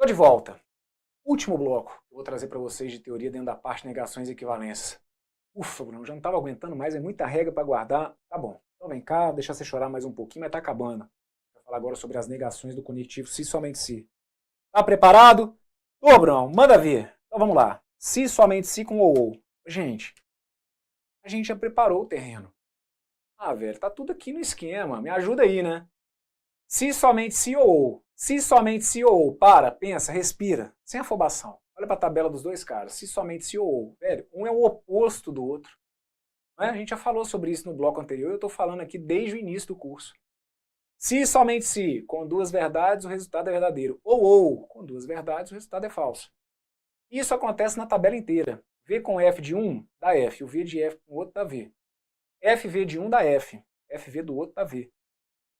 Tô de volta. Último bloco que eu vou trazer para vocês de teoria dentro da parte de negações e equivalências. Ufa, Bruno, já não estava aguentando mais, é muita regra para guardar. Tá bom, então vem cá, deixa você chorar mais um pouquinho, mas tá acabando. Vou falar agora sobre as negações do conectivo se somente se. Tá preparado? Ô, Bruno, manda ver. Então vamos lá. Se somente se com ou. Gente, a gente já preparou o terreno. Ah, velho, tá tudo aqui no esquema. Me ajuda aí, né? Se somente se ou. Se somente se ou. Para, pensa, respira. Sem afobação. Olha para a tabela dos dois caras. Se somente se ou. Velho, um é o oposto do outro. Não é? A gente já falou sobre isso no bloco anterior. Eu estou falando aqui desde o início do curso. Se somente se, com duas verdades, o resultado é verdadeiro. Ou, com duas verdades, o resultado é falso. Isso acontece na tabela inteira. V com F de um dá F. O V de F com o outro dá V. FV de um dá F. FV do outro dá V.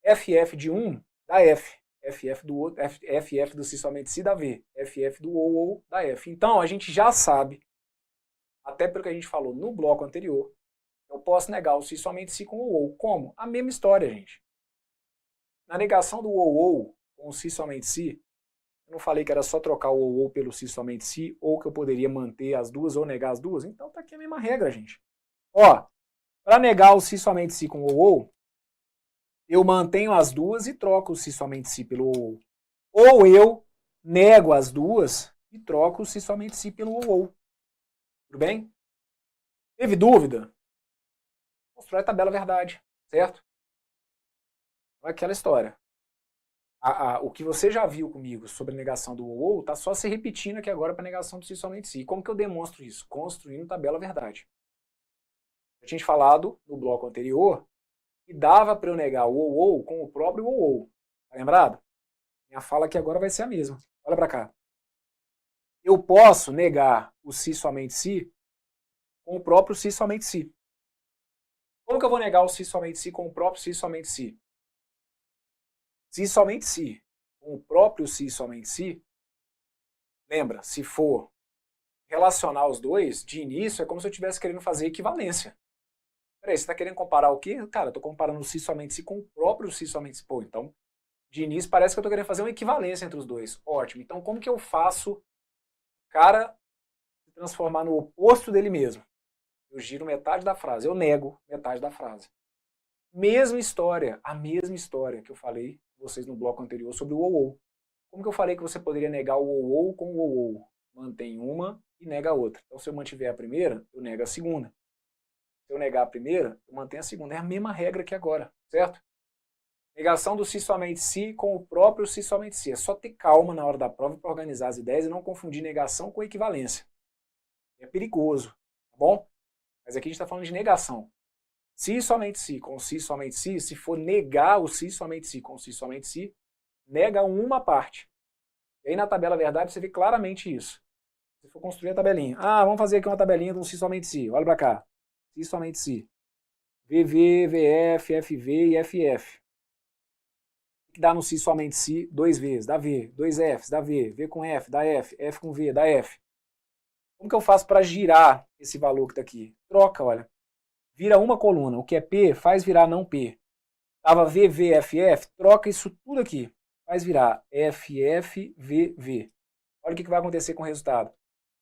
FF de um dá F. FF do outro, FF do se somente se dá V. FF do ou dá F. Então, a gente já sabe, até pelo que a gente falou no bloco anterior, eu posso negar o se somente se com o ou. Como? A mesma história, gente. Na negação do ou com o se somente se, eu não falei que era só trocar o ou pelo se somente se, ou que eu poderia manter as duas ou negar as duas? Então tá aqui a mesma regra, gente. Ó, para negar o se somente se com o ou, eu mantenho as duas e troco o se somente se pelo ou. Ou eu nego as duas e troco o se somente se pelo ou. Tudo bem? Teve dúvida? Constrói a tabela verdade, certo? Aquela história. O que você já viu comigo sobre a negação do ou está só se repetindo aqui agora para a negação do se somente se. Como que eu demonstro isso? Construindo tabela verdade. Eu tinha falado no bloco anterior que dava para eu negar o ou com o próprio ou. Tá lembrado? Minha fala aqui agora vai ser a mesma. Olha para cá. Eu posso negar o se somente se com o próprio se somente se. Como que eu vou negar o se somente se com o próprio se somente se? Se somente se com o próprio se somente se, lembra, se for relacionar os dois, de início é como se eu estivesse querendo fazer equivalência. Peraí, você está querendo comparar o quê? Cara, eu estou comparando o se somente se com o próprio se somente se. Pô, então, de início parece que eu estou querendo fazer uma equivalência entre os dois. Ótimo. Então, como que eu faço o cara se transformar no oposto dele mesmo? Eu giro metade da frase, eu nego metade da frase. Mesma história, a mesma história que eu falei com vocês no bloco anterior sobre o ou. Como que eu falei que você poderia negar o ou com o ou? Mantém uma e nega a outra. Então, se eu mantiver a primeira, eu nego a segunda. Se eu negar a primeira, eu mantenho a segunda. É a mesma regra que agora, certo? Negação do se somente se com o próprio se somente se. É só ter calma na hora da prova para organizar as ideias e não confundir negação com equivalência. É perigoso, tá bom? Mas aqui a gente está falando de negação. Se somente se com se somente se for negar o se somente se com se somente se, nega uma parte. E aí na tabela verdade você vê claramente isso. Se for construir a tabelinha. Ah, vamos fazer aqui uma tabelinha de um se somente se. Olha para cá. Se somente se. VV, VF, FV e FF. O que dá no se somente se? 2 Vs, dá V. 2 Fs, dá V. V com F, dá F. F com V, dá F. Como que eu faço para girar esse valor que está aqui? Troca, olha. Vira uma coluna. O que é P, faz virar não P. Estava VVFF, troca isso tudo aqui. Faz virar FFVV. Olha o que vai acontecer com o resultado.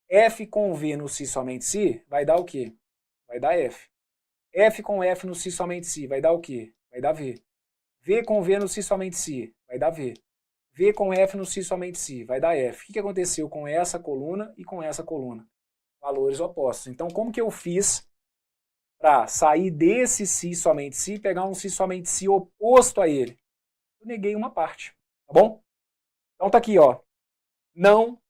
F com V no se somente se vai dar o quê? Vai dar F. F com F no se somente se vai dar o quê? Vai dar V. V com V no se somente se vai dar V. V com F no se somente se vai dar F. O que aconteceu com essa coluna e com essa coluna? Valores opostos. Então, como que eu fiz para sair desse se somente se e pegar um se somente se oposto a ele? Eu neguei uma parte, tá bom? Então tá aqui, ó. Não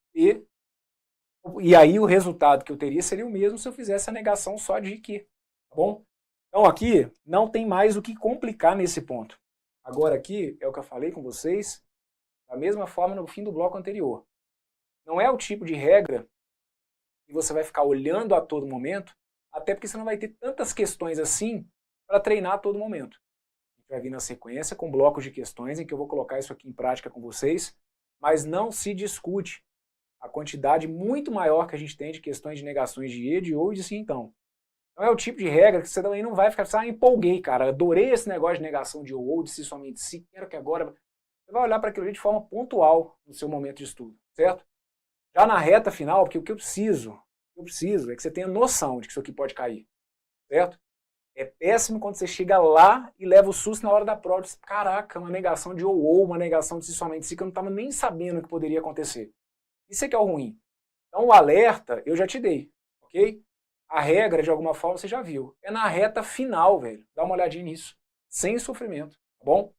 e aí o resultado que eu teria seria o mesmo se eu fizesse a negação só de que, tá bom? Então aqui não tem mais o que complicar nesse ponto. Agora aqui é o que eu falei com vocês, da mesma forma no fim do bloco anterior. Não é o tipo de regra que você vai ficar olhando a todo momento, até porque você não vai ter tantas questões assim para treinar a todo momento. A gente vai vir na sequência com blocos de questões em que eu vou colocar isso aqui em prática com vocês, mas não se discute a quantidade muito maior que a gente tem de questões de negações de e, de ou e de sim então. Não é o tipo de regra que você também não vai ficar assim, empolguei, cara, adorei esse negócio de negação de ou, de se somente se, quero que agora... Você vai olhar para aquilo de forma pontual no seu momento de estudo. certo? Já na reta final, porque o que eu preciso é que você tenha noção de que isso aqui pode cair, certo? É péssimo quando você chega lá e leva o susto na hora da prova. Diz, caraca, uma negação de ou, uma negação de somente si, que eu não estava nem sabendo o que poderia acontecer. Isso é que é o ruim. Então o alerta eu já te dei, ok? A regra, de alguma forma, você já viu. É na reta final, velho. Dá uma olhadinha nisso. Sem sofrimento, tá bom?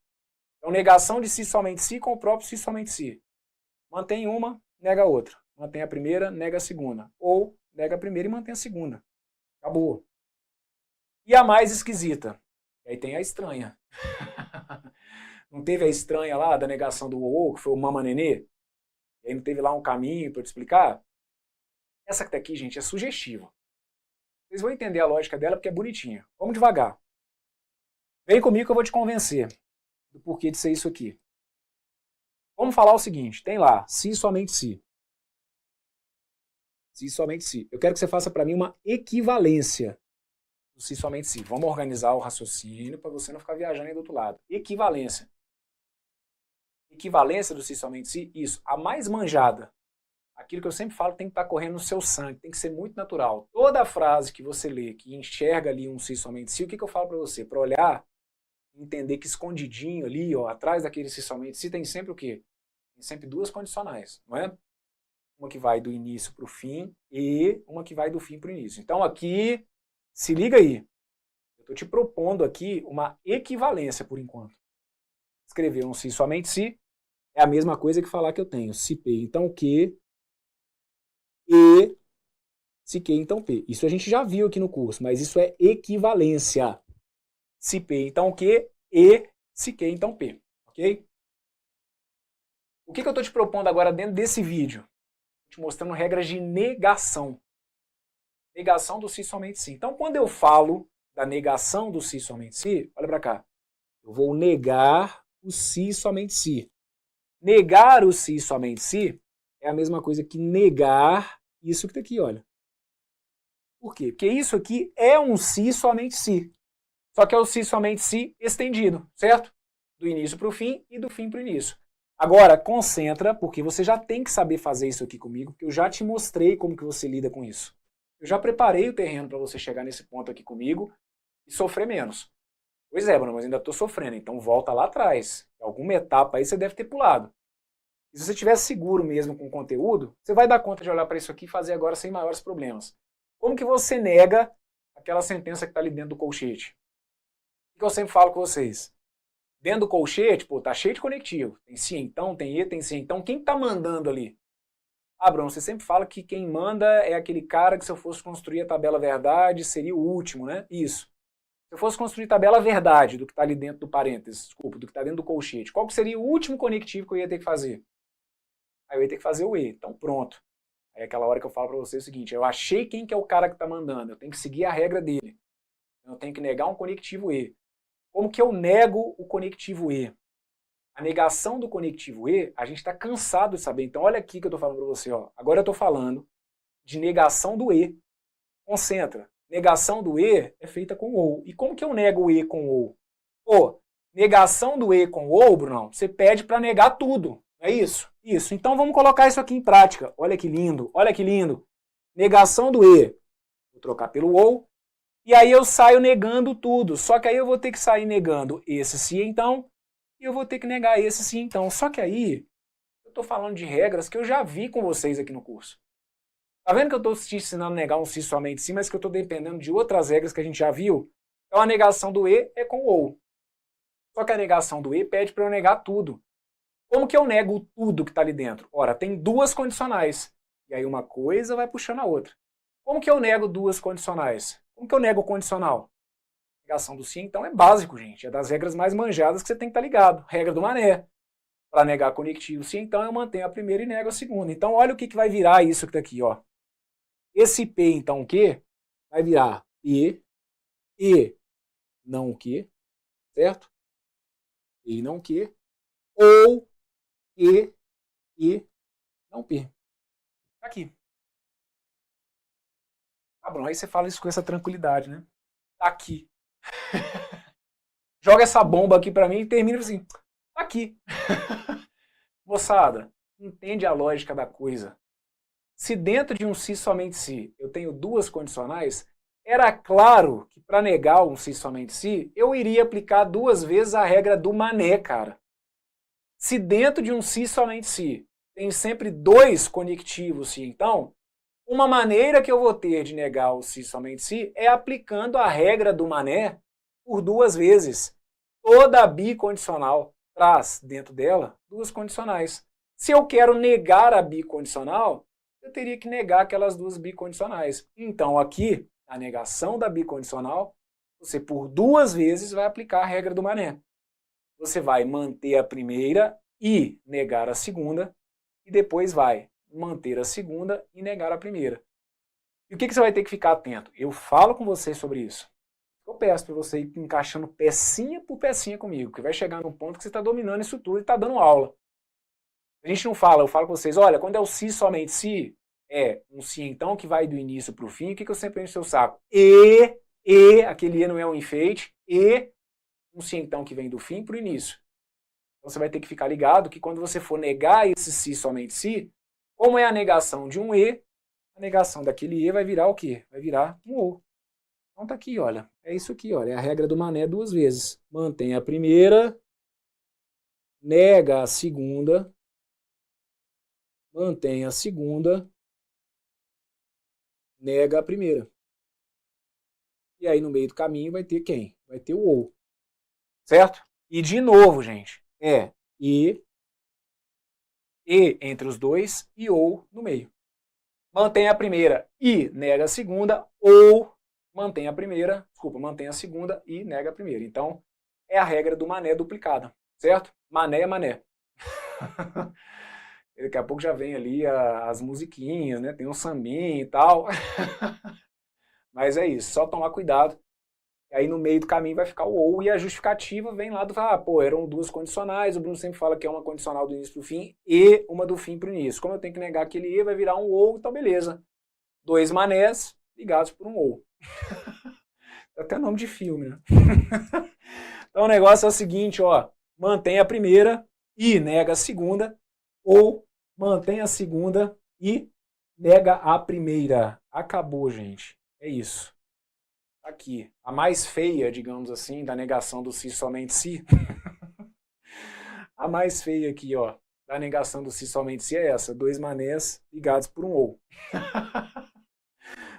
Então negação de si somente si com o próprio si somente si. Mantém uma, nega a outra. Mantém a primeira, nega a segunda. Ou nega a primeira e mantém a segunda. Acabou. E a mais esquisita? E aí tem a estranha. Não teve a estranha lá da negação do ou, que foi o mama nenê? E aí não teve lá um caminho para eu te explicar? Essa que tá aqui, gente, é sugestiva. Vocês vão entender a lógica dela porque é bonitinha. Vamos devagar. Vem comigo que eu vou te convencer do porquê de ser isso aqui. Vamos falar o seguinte, tem lá, si somente si. Si somente si. Eu quero que você faça para mim uma equivalência do si somente si. Vamos organizar o raciocínio para você não ficar viajando aí do outro lado. Equivalência. Equivalência do si somente si, isso. A mais manjada. Aquilo que eu sempre falo tem que estar correndo no seu sangue, tem que ser muito natural. Toda frase que você lê, que enxerga ali um si somente si, o que eu falo para você? Para olhar, entender que escondidinho ali, ó, atrás daquele si somente si, tem sempre o quê? Tem sempre duas condicionais, não é? Uma que vai do início para o fim e uma que vai do fim para o início. Então aqui, se liga aí. Eu estou te propondo aqui uma equivalência por enquanto. Escrever um si somente si é a mesma coisa que falar que eu tenho se P, então Q, e se Q, então P. Isso a gente já viu aqui no curso, mas isso é equivalência. Se P, então Q, e se Q, então P. Ok? O que eu estou te propondo agora dentro desse vídeo? Te mostrando regras de negação. Negação do si somente si. Então, quando eu falo da negação do si somente si, olha para cá. Eu vou negar o si somente si. Negar o si somente si é a mesma coisa que negar isso que está aqui, olha. Por quê? Porque isso aqui é um si somente si. Só que é o si somente si estendido, certo? Do início para o fim e do fim para o início. Agora, concentra, porque você já tem que saber fazer isso aqui comigo, porque eu já te mostrei como que você lida com isso. Eu já preparei o terreno para você chegar nesse ponto aqui comigo e sofrer menos. Pois é, Bruno, mas ainda estou sofrendo, então volta lá atrás. Alguma etapa aí você deve ter pulado. E se você estiver seguro mesmo com o conteúdo, você vai dar conta de olhar para isso aqui e fazer agora sem maiores problemas. Como que você nega aquela sentença que está ali dentro do colchete? O que eu sempre falo com vocês? Dentro do colchete, pô, tá cheio de conectivo. Tem sim então, tem e, tem sim então. Quem tá mandando ali? Ah, Bruno, você sempre fala que quem manda é aquele cara que se eu fosse construir a tabela verdade seria o último, né? Isso. Se eu fosse construir a tabela verdade do que tá ali dentro do parênteses, desculpa, do que tá dentro do colchete, qual que seria o último conectivo que eu ia ter que fazer? Aí eu ia ter que fazer o E. Então pronto. Aí é aquela hora que eu falo para você o seguinte, eu achei quem que é o cara que tá mandando, eu tenho que seguir a regra dele. Eu tenho que negar um conectivo E. Como que eu nego o conectivo E? A negação do conectivo E, a gente está cansado de saber. Então, olha aqui que eu estou falando para você. Ó. Agora eu estou falando de negação do E. Concentra. Negação do E é feita com OU. E como que eu nego o E com OU? Pô, negação do E com OU, Bruno, você pede para negar tudo. É isso? Isso. Então, vamos colocar isso aqui em prática. Olha que lindo. Olha que lindo. Negação do E. Vou trocar pelo OU. E aí eu saio negando tudo. Só que aí eu vou ter que sair negando esse sim então, e eu vou ter que negar esse sim então. Só que aí eu estou falando de regras que eu já vi com vocês aqui no curso. Tá vendo que eu estou te ensinando a negar um sim somente sim, mas que eu estou dependendo de outras regras que a gente já viu? Então a negação do E é com o OU. Só que a negação do E pede para eu negar tudo. Como que eu nego tudo que está ali dentro? Ora, tem duas condicionais. E aí uma coisa vai puxando a outra. Como que eu nego duas condicionais? Como que eu nego o condicional? Negação do sim, então, é básico, gente. É das regras mais manjadas que você tem que estar ligado. Regra do Mané. Para negar conectivo sim, então, eu mantenho a primeira e nego a segunda. Então, olha o que vai virar isso que está aqui. Ó. Esse P, então, o quê? Vai virar E, não o quê, certo? E não o quê. Ou E, não P. Tá aqui. Tá bom, aí você fala isso com essa tranquilidade, né? Tá aqui. Joga essa bomba aqui pra mim e termina assim. Tá aqui. Moçada, entende a lógica da coisa. Se dentro de um se somente se eu tenho duas condicionais, era claro que para negar um se somente se, eu iria aplicar duas vezes a regra do mané, cara. Se dentro de um se somente se tem sempre dois conectivos se, então, uma maneira que eu vou ter de negar o se somente se é aplicando a regra do mané por duas vezes. Toda bicondicional traz dentro dela duas condicionais. Se eu quero negar a bicondicional, eu teria que negar aquelas duas bicondicionais. Então aqui, a negação da bicondicional, você por duas vezes vai aplicar a regra do mané. Você vai manter a primeira e negar a segunda, e depois vai manter a segunda e negar a primeira. E o que você vai ter que ficar atento? Eu falo com você sobre isso. Eu peço para você ir encaixando pecinha por pecinha comigo, que vai chegar num ponto que você está dominando isso tudo e está dando aula. A gente não fala, eu falo com vocês, olha, quando é o se somente se, é um se então que vai do início para o fim, o que eu sempre encho seu saco? Aquele e não é um enfeite, e um se então que vem do fim para o início. Então você vai ter que ficar ligado que quando você for negar esse se somente se, como é a negação de um e, a negação daquele e vai virar o quê? Vai virar um ou. Então tá aqui, olha. É isso aqui, olha. É a regra do mané duas vezes. Mantém a primeira, nega a segunda, mantém a segunda, nega a primeira. E aí no meio do caminho vai ter quem? Vai ter o ou. Certo? E de novo, gente, é e entre os dois e ou no meio. Mantém a primeira e nega a segunda, ou mantém a primeira, mantém a segunda e nega a primeira. Então, é a regra do mané duplicada, certo? Mané é mané. Daqui a pouco já vem ali as musiquinhas, né? Tem um sambinha e tal. Mas é isso, só tomar cuidado. Aí no meio do caminho vai ficar o ou, e a justificativa vem lá do, eram duas condicionais, o Bruno sempre fala que é uma condicional do início para o fim e uma do fim para o início. Como eu tenho que negar aquele e, vai virar um ou, então beleza. Dois manés ligados por um ou. Até nome de filme, né? Então o negócio é o seguinte, ó, mantém a primeira e nega a segunda, ou mantém a segunda e nega a primeira. Acabou, gente. É isso. Aqui, a mais feia, digamos assim, da negação do se somente se. A mais feia aqui, ó, da negação do se somente se é essa, dois manés ligados por um ou.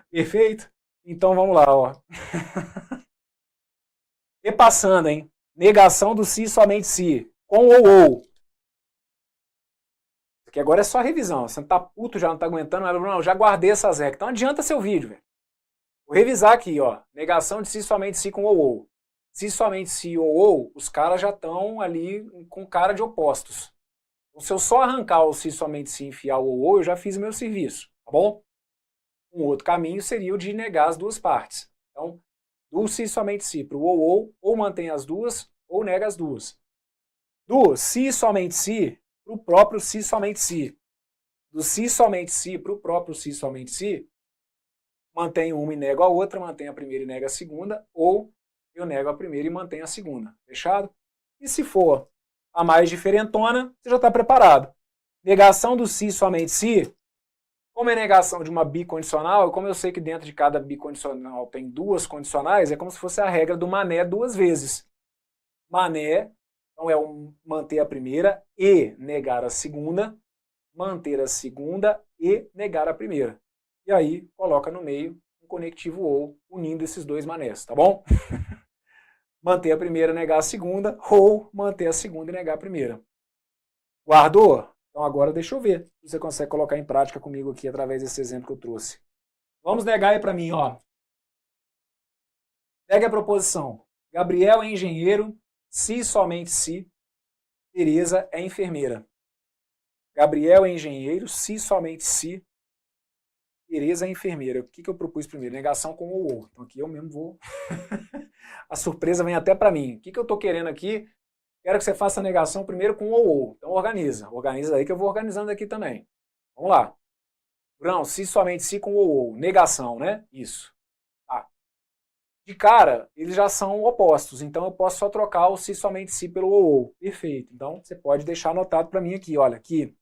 Perfeito? Então vamos lá, ó. Repassando, hein? Negação do se somente se, com ou. Isso aqui agora é só revisão. Você não tá puto, já não tá aguentando, mas não, já guardei essas regras. Então adianta seu vídeo, velho. Vou revisar aqui, ó. Negação de se somente se com ou. Se somente se ou, os caras já estão ali com cara de opostos. Então, se eu só arrancar o se somente se e enfiar o ou, eu já fiz o meu serviço, tá bom? Um outro caminho seria o de negar as duas partes. Então, do se somente se para o ou mantém as duas, ou nega as duas. Do se somente se para o próprio se somente se. Do se somente se para o próprio se somente se, mantém uma e nego a outra, mantém a primeira e nega a segunda, ou eu nego a primeira e mantenho a segunda. Fechado? E se for a mais diferentona, você já está preparado. Negação do se somente se, como é negação de uma bicondicional, como eu sei que dentro de cada bicondicional tem duas condicionais, é como se fosse a regra do mané duas vezes. Mané, então é manter a primeira e negar a segunda, manter a segunda e negar a primeira. E aí coloca no meio um conectivo ou, unindo esses dois manés, tá bom? Manter a primeira, negar a segunda, ou manter a segunda e negar a primeira. Guardou? Então agora deixa eu ver se você consegue colocar em prática comigo aqui através desse exemplo que eu trouxe. Vamos negar aí para mim, ó. Nega a proposição. Gabriel é engenheiro, se somente se. Tereza é enfermeira. Gabriel é engenheiro, se somente se. Tereza é enfermeira. O que eu propus primeiro? Negação com ou. Então aqui eu mesmo vou... A surpresa vem até para mim. O que eu estou querendo aqui? Quero que você faça a negação primeiro com ou. Então organiza. Organiza aí que eu vou organizando aqui também. Vamos lá. Brão, se somente se com ou. Negação, né? Isso. Tá. De cara, eles já são opostos. Então eu posso só trocar o se somente se pelo ou. Perfeito. Então você pode deixar anotado para mim aqui. Olha, aqui.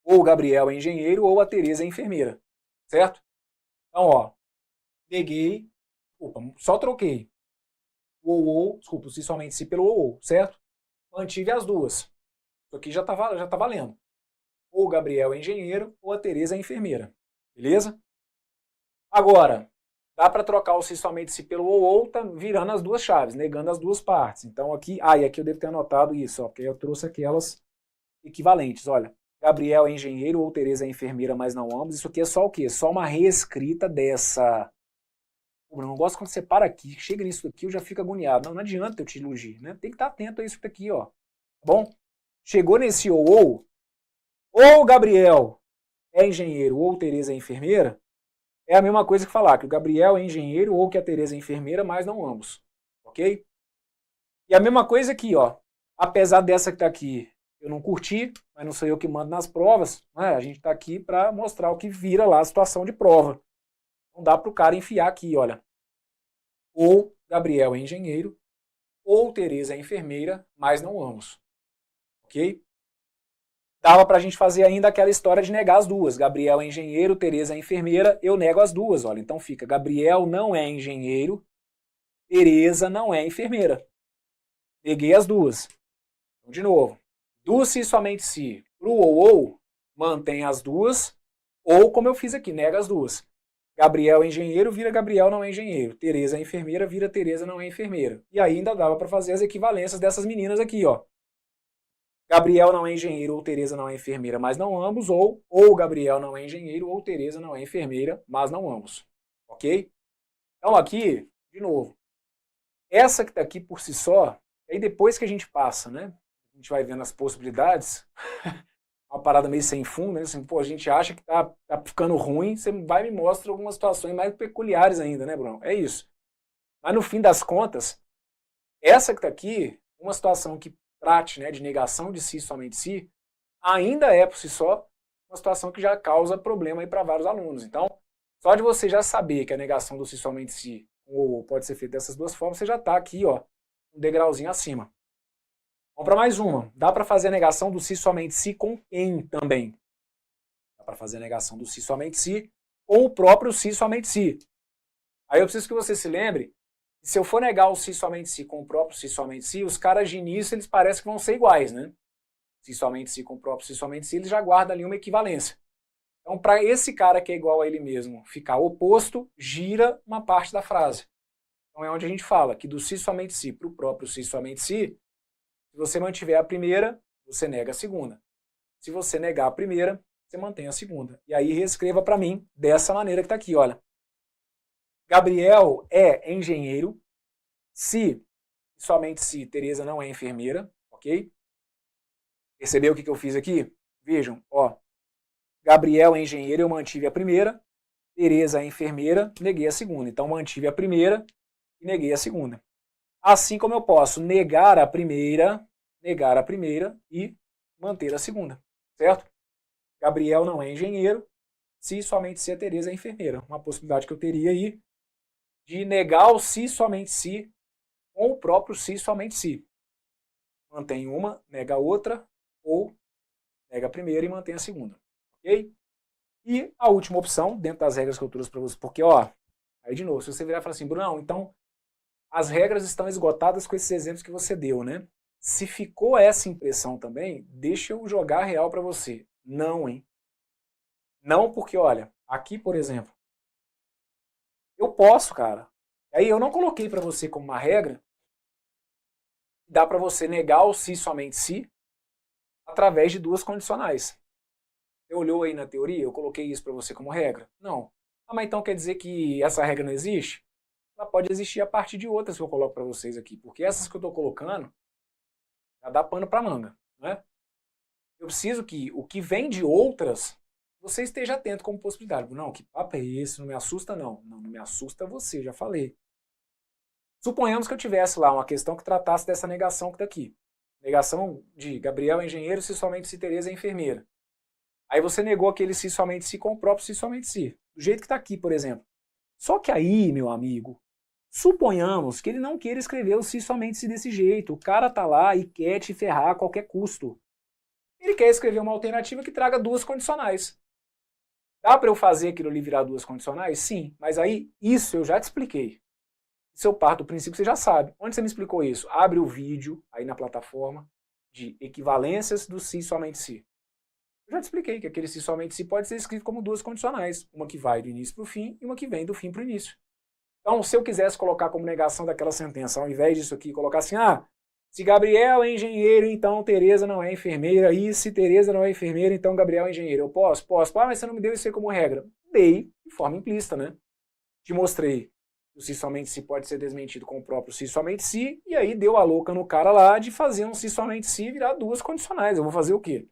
Ou o Gabriel é engenheiro ou a Tereza é enfermeira, certo? Então, ó, neguei, só troquei o ou, desculpa, o se somente se pelo ou, certo? Mantive as duas. Isso aqui já tá valendo. Ou o Gabriel é engenheiro ou a Tereza é enfermeira, beleza? Agora, dá para trocar o se somente se pelo ou, tá virando as duas chaves, negando as duas partes. Então aqui, e aqui eu devo ter anotado isso, ó, porque eu trouxe aquelas equivalentes, olha. Gabriel é engenheiro ou Tereza é enfermeira, mas não ambos. Isso aqui é só o quê? Só uma reescrita dessa. Eu não gosto quando você para aqui, chega nisso aqui, eu já fico agoniado. Não adianta eu te iludir, né? Tem que estar atento a isso daqui, ó. Tá bom? Chegou nesse ou o Gabriel é engenheiro ou Tereza é enfermeira, é a mesma coisa que falar que o Gabriel é engenheiro ou que a Tereza é enfermeira, mas não ambos. Ok? E a mesma coisa aqui, ó. Apesar dessa que tá aqui, eu não curti, mas não sou eu que mando nas provas, né? A gente está aqui para mostrar o que vira lá a situação de prova. Não dá para o cara enfiar aqui, olha. Ou Gabriel é engenheiro, ou Tereza é enfermeira, mas não ambos. Ok? Dava para a gente fazer ainda aquela história de negar as duas. Gabriel é engenheiro, Tereza é enfermeira, eu nego as duas, olha. Então fica, Gabriel não é engenheiro, Tereza não é enfermeira. Neguei as duas. Então, de novo, do se somente se pro ou, mantém as duas, ou como eu fiz aqui, nega as duas. Gabriel é engenheiro, vira Gabriel não é engenheiro. Tereza é enfermeira, vira Tereza não é enfermeira. E aí ainda dava para fazer as equivalências dessas meninas aqui, ó. Gabriel não é engenheiro ou Tereza não é enfermeira, mas não ambos, ou Gabriel não é engenheiro ou Tereza não é enfermeira, mas não ambos. Ok? Então aqui, de novo, essa que está aqui por si só, aí depois que a gente passa, né? A gente vai vendo as possibilidades, uma parada meio sem fundo, né? Assim, pô, a gente acha que tá ficando ruim, você vai e me mostra algumas situações mais peculiares ainda, né, Bruno? É isso. Mas no fim das contas, essa que está aqui, uma situação que trate, né, de negação de si somente si, ainda é por si só uma situação que já causa problema aí para vários alunos. Então, só de você já saber que a negação do si somente si ou pode ser feita dessas duas formas, você já está aqui, ó, um degrauzinho acima. Vamos para mais uma. Dá para fazer a negação do si somente si com quem também? Dá para fazer a negação do si somente si com o próprio si somente si. Aí eu preciso que você se lembre, se eu for negar o si somente si com o próprio si somente si, os caras de início eles parecem que vão ser iguais, né? Si somente si com o próprio si somente si, ele já guarda ali uma equivalência. Então, para esse cara que é igual a ele mesmo ficar oposto, gira uma parte da frase. Então é onde a gente fala que do si somente si para o próprio si somente si, se você mantiver a primeira, você nega a segunda. Se você negar a primeira, você mantém a segunda. E aí reescreva para mim dessa maneira que está aqui, olha. Gabriel é engenheiro, se, somente se, Tereza não é enfermeira, ok? Percebeu o que eu fiz aqui? Vejam, ó. Gabriel é engenheiro, eu mantive a primeira. Tereza é enfermeira, neguei a segunda. Então mantive a primeira e neguei a segunda. Assim como eu posso negar a primeira e manter a segunda, certo? Gabriel não é engenheiro, se somente se a Tereza é enfermeira. Uma possibilidade que eu teria aí de negar o se somente se com o próprio si somente si. Mantém uma, nega a outra, ou nega a primeira e mantém a segunda. Ok? E a última opção, dentro das regras que eu trouxe para vocês, porque, ó, aí de novo, se você virar e falar assim, Brunão, então as regras estão esgotadas com esses exemplos que você deu, né? Se ficou essa impressão também, deixa eu jogar real para você. Não, hein? Não porque, olha, aqui, por exemplo, eu posso, cara. Aí eu não coloquei para você como uma regra, dá para você negar o si somente si através de duas condicionais. Você olhou aí na teoria, eu coloquei isso para você como regra? Não. Ah, mas então quer dizer que essa regra não existe? Ela pode existir a partir de outras que eu coloco para vocês aqui, porque essas que eu estou colocando já dá pano para manga, né? Eu preciso que o que vem de outras você esteja atento como possibilidade. Não, que papo é esse? Não me assusta não. Não, não me assusta você, já falei. Suponhamos que eu tivesse lá uma questão que tratasse dessa negação que está aqui. Negação de Gabriel é engenheiro se somente se Tereza é enfermeira. Aí você negou aquele se somente se com o próprio se somente se. Do jeito que está aqui, por exemplo. Só que aí, meu amigo, suponhamos que ele não queira escrever o se somente se desse jeito. O cara tá lá e quer te ferrar a qualquer custo. Ele quer escrever uma alternativa que traga duas condicionais. Dá para eu fazer aquilo ali virar duas condicionais? Sim, mas aí isso eu já te expliquei. Se eu parto do princípio, você já sabe. Onde você me explicou isso? Abre o vídeo aí na plataforma de equivalências do se somente se. Eu já te expliquei que aquele se somente se pode ser escrito como duas condicionais. Uma que vai do início para o fim e uma que vem do fim para o início. Então, se eu quisesse colocar como negação daquela sentença, ao invés disso aqui, colocar assim, se Gabriel é engenheiro, então Tereza não é enfermeira, e se Tereza não é enfermeira, então Gabriel é engenheiro. Eu posso? Posso. Mas você não me deu isso aí como regra. Dei de forma implícita, né? Te mostrei que o se somente se pode ser desmentido com o próprio se somente se, e aí deu a louca no cara lá de fazer um se somente se virar duas condicionais. Eu vou fazer o quê?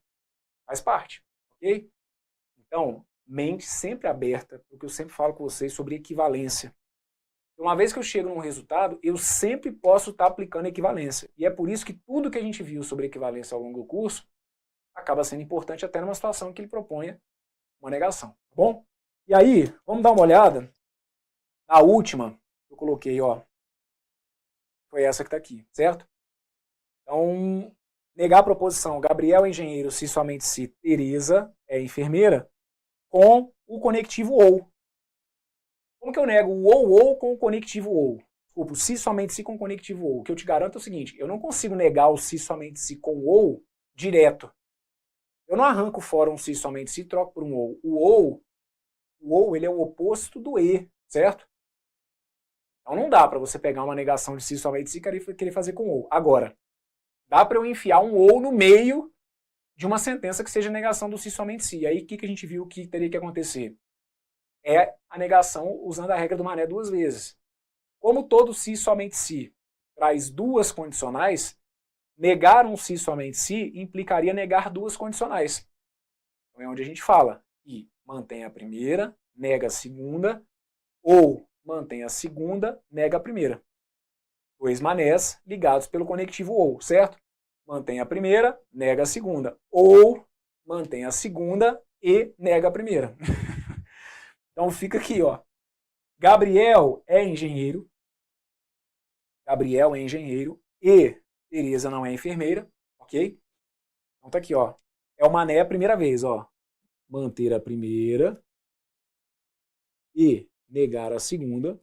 Faz parte, ok? Então, mente sempre aberta, porque eu sempre falo com vocês sobre equivalência. Uma vez que eu chego num resultado, eu sempre posso estar aplicando equivalência. E é por isso que tudo que a gente viu sobre equivalência ao longo do curso acaba sendo importante até numa situação que ele proponha uma negação. Tá bom? E aí, vamos dar uma olhada na última que eu coloquei, ó. Foi essa que está aqui, certo? Então, negar a proposição Gabriel é engenheiro se somente se Tereza é enfermeira com o conectivo ou. Como que eu nego o ou com o conectivo ou? Desculpa, o se somente se com o conectivo ou. O que eu te garanto é o seguinte, eu não consigo negar o se somente se com o ou direto. Eu não arranco fora um se somente se e troco por um ou. O ou ele é o oposto do e, certo? Então não dá para você pegar uma negação de se somente se e querer fazer com ou. Agora, dá para eu enfiar um ou no meio de uma sentença que seja negação do se somente se. E aí o que a gente viu que teria que acontecer? É a negação usando a regra do mané duas vezes. Como todo se somente se traz duas condicionais, negar um se somente se implicaria negar duas condicionais. Então é onde a gente fala que mantém a primeira, nega a segunda, ou mantém a segunda, nega a primeira. Dois manés ligados pelo conectivo ou, certo? Mantém a primeira, nega a segunda. Ou mantém a segunda e nega a primeira. Então fica aqui, ó. Gabriel é engenheiro. Gabriel é engenheiro e Tereza não é enfermeira, ok? Então tá aqui, ó. É o mané a primeira vez, ó. Manter a primeira e negar a segunda.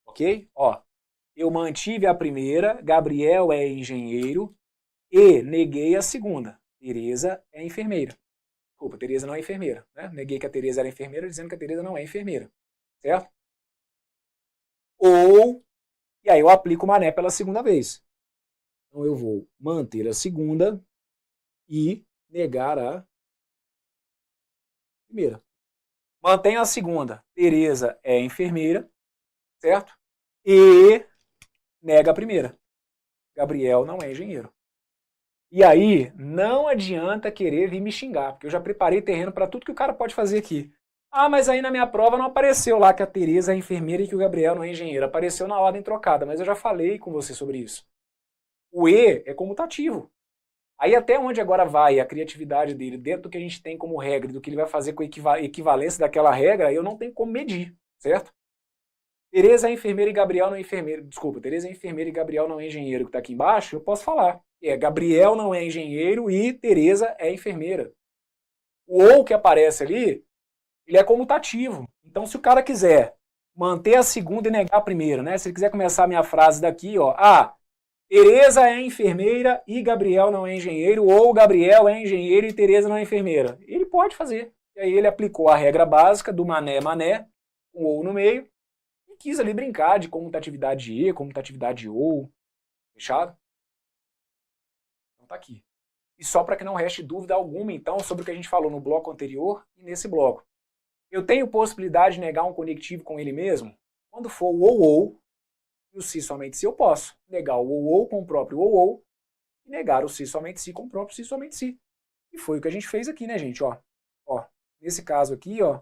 Ok? Ó. Eu mantive a primeira, Gabriel é engenheiro e neguei a segunda. Tereza é enfermeira. Desculpa, Tereza não é enfermeira, né? Neguei que a Tereza era enfermeira, dizendo que a Tereza não é enfermeira, certo? Ou, e aí eu aplico o mané pela segunda vez. Então eu vou manter a segunda e negar a primeira. Mantenho a segunda. Tereza é enfermeira, certo? E nega a primeira. Gabriel não é engenheiro. E aí, não adianta querer vir me xingar, porque eu já preparei terreno para tudo que o cara pode fazer aqui. Mas aí na minha prova não apareceu lá que a Tereza é enfermeira e que o Gabriel não é engenheiro. Apareceu na ordem trocada, mas eu já falei com você sobre isso. O E é comutativo. Aí até onde agora vai a criatividade dele, dentro do que a gente tem como regra, do que ele vai fazer com a equivalência daquela regra, eu não tenho como medir, certo? Tereza é enfermeira e Gabriel não é enfermeiro. Desculpa, Tereza é enfermeira e Gabriel não é engenheiro, que está aqui embaixo, eu posso falar. Gabriel não é engenheiro e Tereza é enfermeira. O ou que aparece ali, ele é comutativo. Então, se o cara quiser manter a segunda e negar a primeira, né? Se ele quiser começar a minha frase daqui, ó. Tereza é enfermeira e Gabriel não é engenheiro, ou Gabriel é engenheiro e Tereza não é enfermeira. Ele pode fazer. E aí ele aplicou a regra básica do mané, com ou no meio, e quis ali brincar de comutatividade de e, comutatividade de ou. Fechado? Então tá aqui. E só para que não reste dúvida alguma, então, sobre o que a gente falou no bloco anterior e nesse bloco. Eu tenho possibilidade de negar um conectivo com ele mesmo? Quando for o ou, e o se somente se, eu posso negar o ou com o próprio ou e negar o se somente se com o próprio se somente se. E foi o que a gente fez aqui, né, gente? Ó, nesse caso aqui, ó,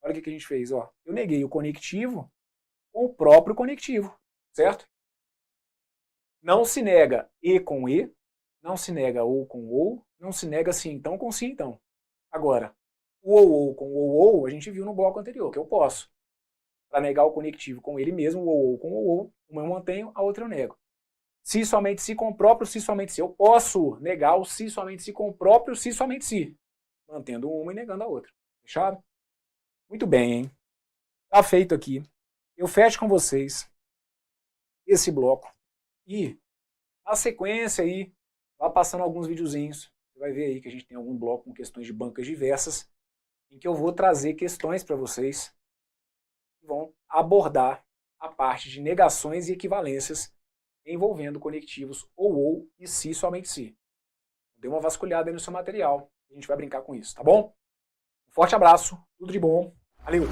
olha o que a gente fez, ó. Eu neguei o conectivo com o próprio conectivo, certo? Não se nega e com e, não se nega ou com ou, não se nega sim então com sim então. Agora, o ou com o ou a gente viu no bloco anterior, que eu posso. Para negar o conectivo com ele mesmo, o ou com o ou, uma eu mantenho, a outra eu nego. se, somente se, com o próprio se, somente se. Eu posso negar o se, somente se, com o próprio se, somente se, mantendo uma e negando a outra. Fechado? Muito bem, hein? Tá feito aqui. Eu fecho com vocês esse bloco e a sequência aí, vai passando alguns videozinhos. Você vai ver aí que a gente tem algum bloco com questões de bancas diversas, em que eu vou trazer questões para vocês que vão abordar a parte de negações e equivalências envolvendo conectivos ou e se, somente se. Dê uma vasculhada aí no seu material, a gente vai brincar com isso, tá bom? Um forte abraço, tudo de bom, valeu!